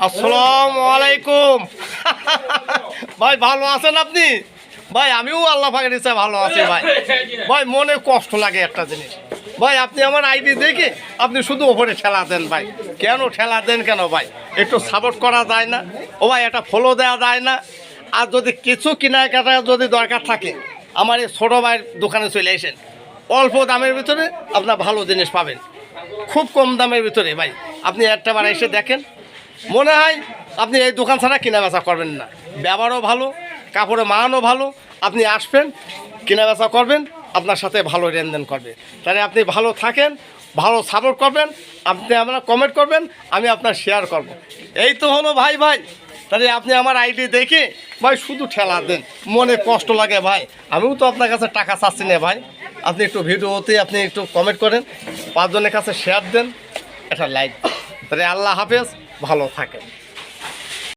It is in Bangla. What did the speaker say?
আসসালামু আলাইকুম। ভাই ভালো আছেন আপনি? ভাই আমিও আল্লাহ পাকের ইচ্ছায় ভালো আছি ভাই। ভাই মনে কষ্ট লাগে একটা জিনিস, ভাই আপনি আমার আইডি দেখে আপনি শুধু ওপরে ঠেলা দেন ভাই। কেন ঠেলা দেন কেন ভাই? একটু সাপোর্ট করা যায় না? ও ভাই একটা ফলো দেওয়া যায় না? আর যদি কিছু কেনাকাটা যদি দরকার থাকে আমার এই ছোটো ভাইয়ের দোকানে চলে আসেন, অল্প দামের ভিতরে আপনার ভালো জিনিস পাবেন, খুব কম দামের ভিতরে ভাই। আপনি একটা বার এসে দেখেন, মনে হয় আপনি এই দোকান ছাড়া কেনা বেচা করবেন না। ব্যবহারও ভালো, কাপড়ের মানও ভালো। আপনি আসবেন, কেনা বেচা করবেন, আপনার সাথে ভালো লেনদেন করবে। তাহলে আপনি ভালো থাকেন, ভালো সাপোর্ট করবেন, আপনি আপনার কমেন্ট করবেন, আমি আপনার শেয়ার করব। এই তো হলো ভাই। তাহলে আপনি আমার আইডি দেখে ভাই শুধু ঠেলা দেন, মনে কষ্ট লাগে ভাই। আমিও তো আপনার কাছে টাকা চাচ্ছি না ভাই। আপনি একটু ভিডিওতে আপনি একটু কমেন্ট করেন, 5 জনের কাছে শেয়ার দেন, একটা লাইক। তাহলে আল্লাহ হাফেজ, ভালো থাকেন।